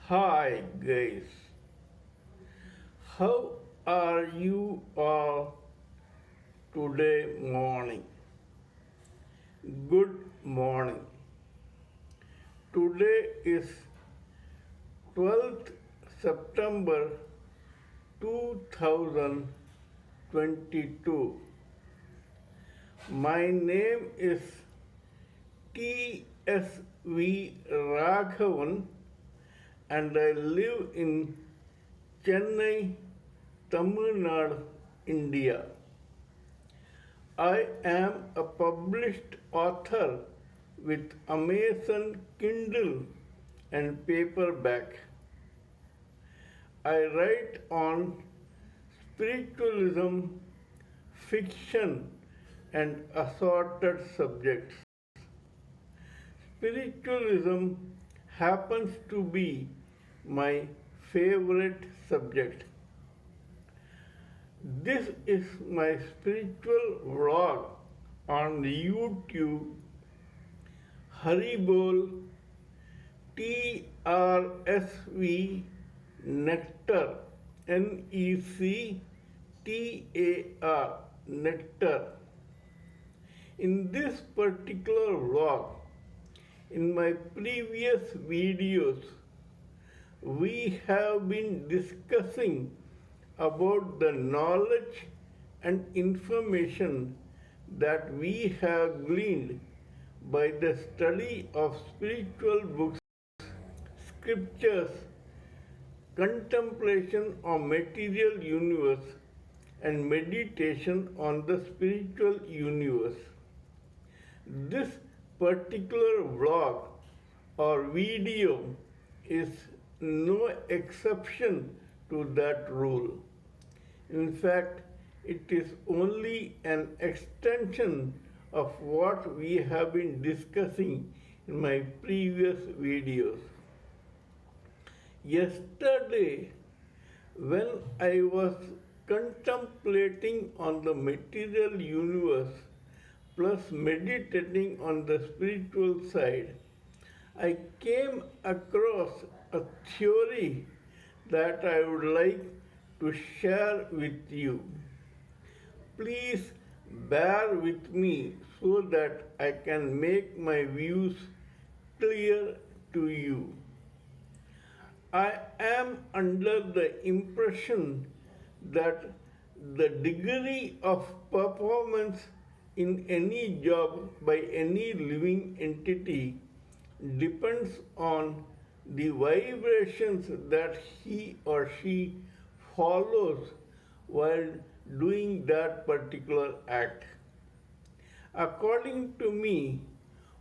Hi guys, how are you all today morning? Good morning. Today is 12th September 2022. My name is TSV Raghavan and I live in Chennai, Tamil Nadu, India. I am a published author with Amazon Kindle and paperback. I write on spiritualism, fiction, and assorted subjects. Spiritualism happens to be my favorite subject. This is my spiritual vlog on YouTube, haribol trsv nectar nectar nectar. In this particular vlog, in my previous videos, we have been discussing about the knowledge and information that we have gleaned by the study of spiritual books, scriptures, contemplation of material universe, and meditation on the spiritual universe. This particular vlog or video is no exception to that rule. In fact, it is only an extension of what we have been discussing in my previous videos. Yesterday, when I was contemplating on the material universe plus meditating on the spiritual side, I came across a theory that I would like to share with you. Please bear with me so that I can make my views clear to you. I am under the impression that the degree of performance in any job by any living entity depends on the vibrations that he or she follows while doing that particular act. According to me,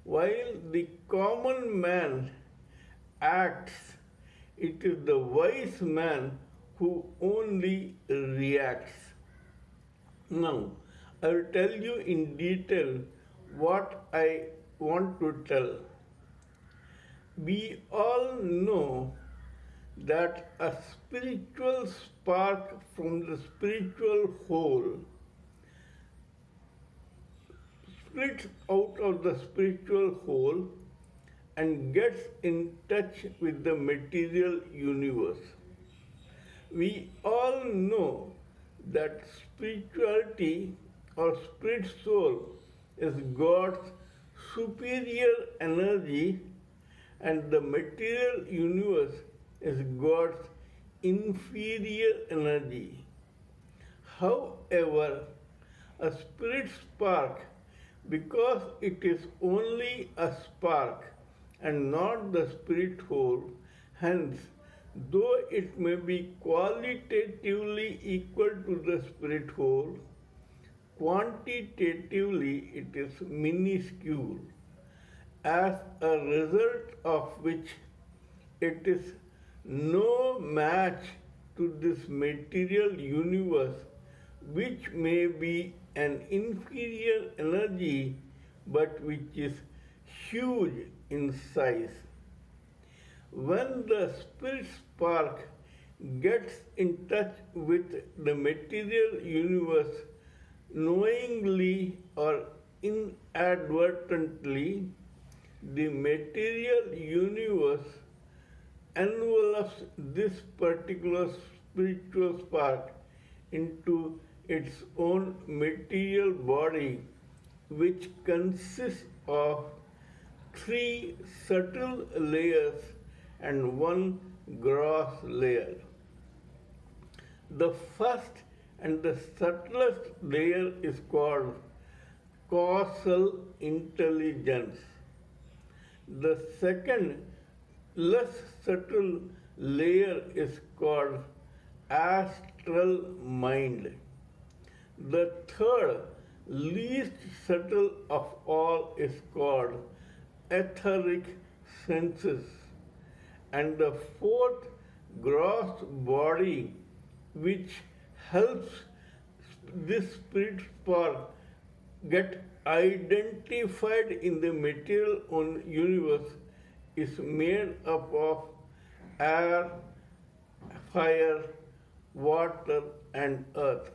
while the common man acts, it is the wise man who only reacts. Now, I will tell you in detail what I want to tell. We all know that a spiritual spark from the spiritual whole splits out of the spiritual whole and gets in touch with the material universe. We all know that spirituality or spirit soul is God's superior energy and the material universe is God's inferior energy. However, a spirit spark, because it is only a spark and not the spirit whole, hence, though it may be qualitatively equal to the spirit whole, quantitatively it is minuscule, as a result of which it is no match to this material universe, which may be an inferior energy but which is huge in size. When the spirit spark gets in touch with the material universe knowingly or inadvertently, the material universe envelops this particular spiritual spark into its own material body, which consists of three subtle layers and one gross layer. The first and the subtlest layer is called causal intelligence. The second, less subtle layer is called astral mind. The third, least subtle of all, is called etheric senses. And the fourth, gross body, which helps this spirit spark get identified in the material universe, is made up of air, fire, water, and earth,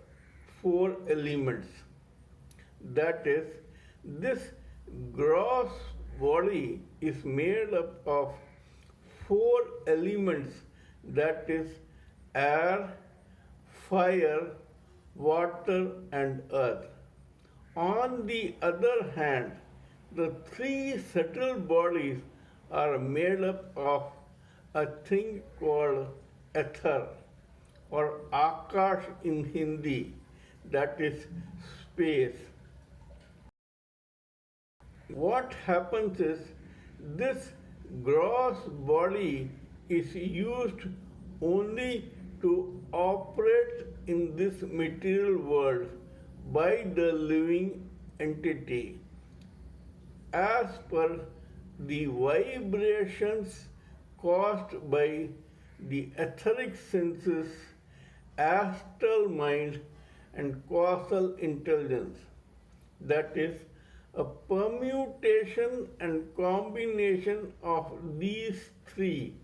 four elements. That is, this gross body is made up of four elements, that is, air, fire, water, and earth. On the other hand, the three subtle bodies are made up of a thing called ether or akash in Hindi, that is space. What happens is this gross body is used only to operate in this material world by the living entity as per the vibrations caused by the etheric senses, astral mind, and causal intelligence. That is, a permutation and combination of these three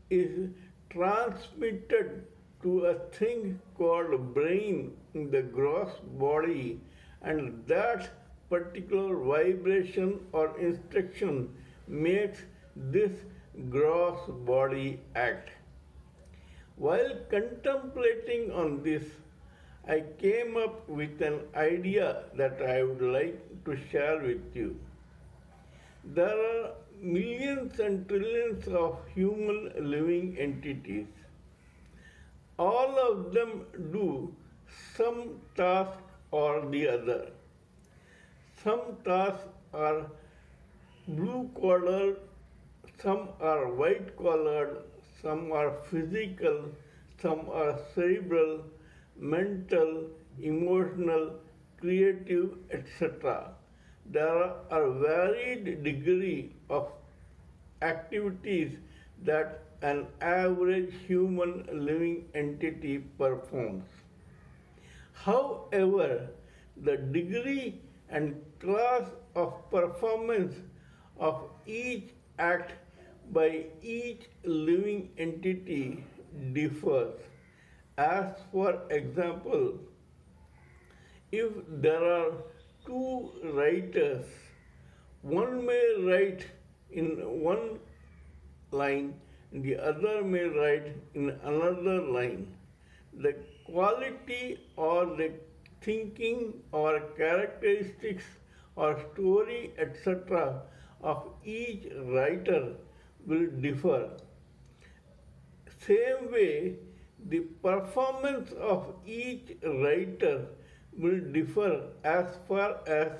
is transmitted to a thing called brain in the gross body, and that particular vibration or instruction makes this gross body act. While contemplating on this, I came up with an idea that I would like to share with you. There are millions and trillions of human living entities. All of them do some task or the other. Some tasks are blue collar, some are white collared, some are physical, some are cerebral, mental, emotional, creative, etc. There are varied degree of activities that an average human living entity performs. However, the degree and class of performance of each act by each living entity differs. As for example, if there are two writers, one may write in one line, the other may write in another line. The quality or the thinking or characteristics or story, etc., of each writer will differ. Same way, the performance of each writer will differ as far as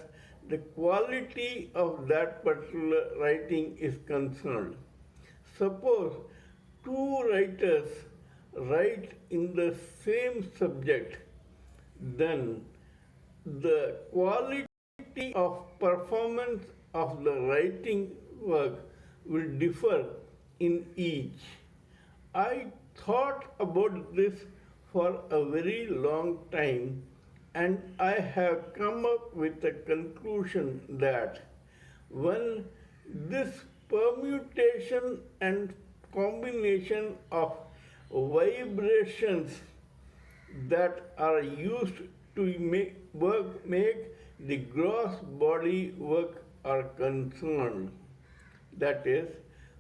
the quality of that particular writing is concerned. Suppose two writers write in the same subject, then the quality of performance of the writing work will differ in each. I thought about this for a very long time, and I have come up with a conclusion that when this permutation and combination of vibrations that are used to make the gross body work are concerned, that is,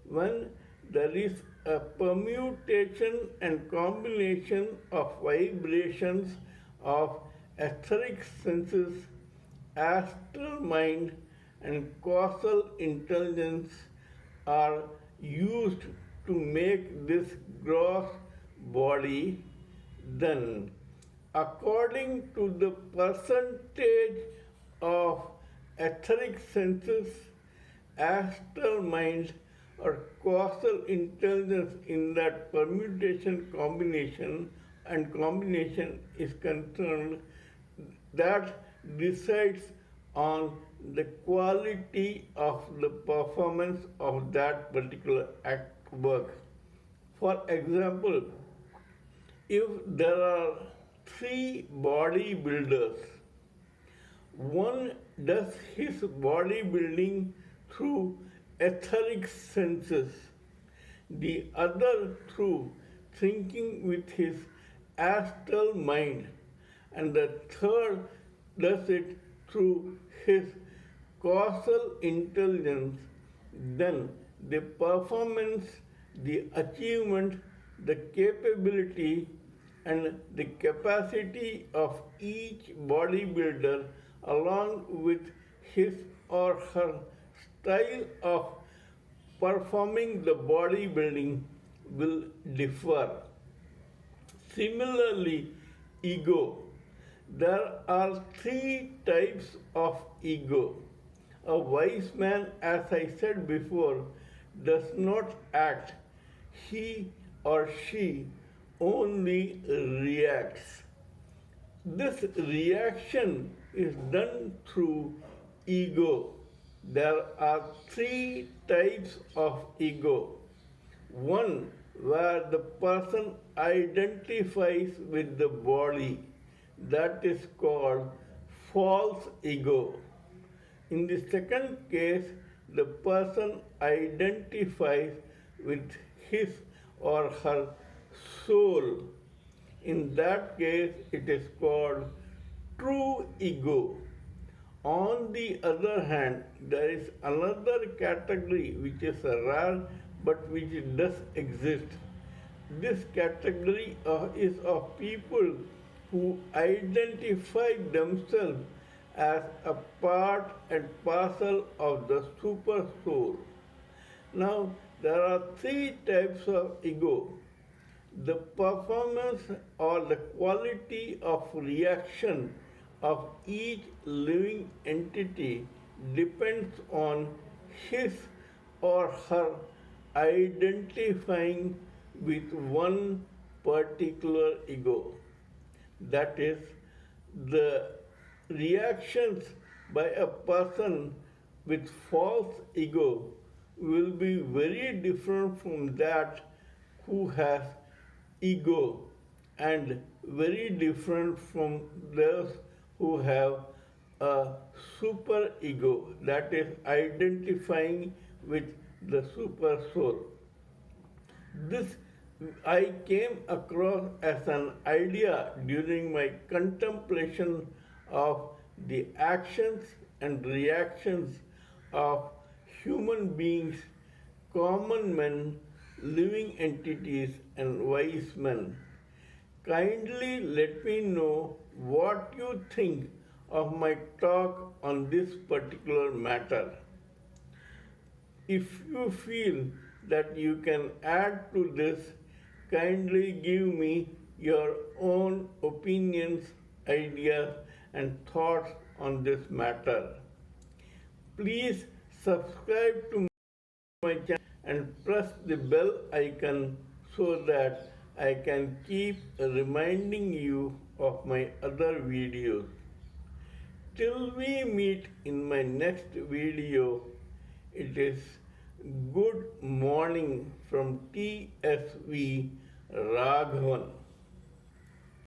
when there is a permutation and combination of vibrations of etheric senses, astral mind, and causal intelligence are used to make this gross body. Then, according to the percentage of etheric senses, astral mind, or causal intelligence in that permutation combination is concerned, that decides on the quality of the performance of that particular act work. For example, if there are three bodybuilders, one does his bodybuilding through etheric senses, the other through thinking with his astral mind, and the third does it through his causal intelligence. Then the performance, the achievement, the capability, and the capacity of each bodybuilder, along with his or her style of performing the bodybuilding, will differ. Similarly, ego. There are three types of ego. A wise man, as I said before, does not act. He or she only reacts. This reaction is done through ego. There are three types of ego. One, where the person identifies with the body, that is called false ego. In the second case, the person identifies with his or her soul. In that case, it is called true ego. On the other hand, there is another category which is rare but which does exist. This category is of people who identify themselves as a part and parcel of the super soul. Now, there are three types of ego. The performance or the quality of reaction of each living entity depends on his or her identifying with one particular ego. That is, the reactions by a person with false ego will be very different from that who has ego, and very different from those who have a super ego, that is identifying with the super soul. This I came across as an idea during my contemplation of the actions and reactions of human beings, common men, living entities, and wise men. Kindly let me know what you think of my talk on this particular matter. If you feel that you can add to this, kindly give me your own opinions, ideas, and thoughts on this matter. Please subscribe to my channel and press the bell icon so that I can keep reminding you of my other videos. Till we meet in my next video, it is good morning from TSV Raghavan.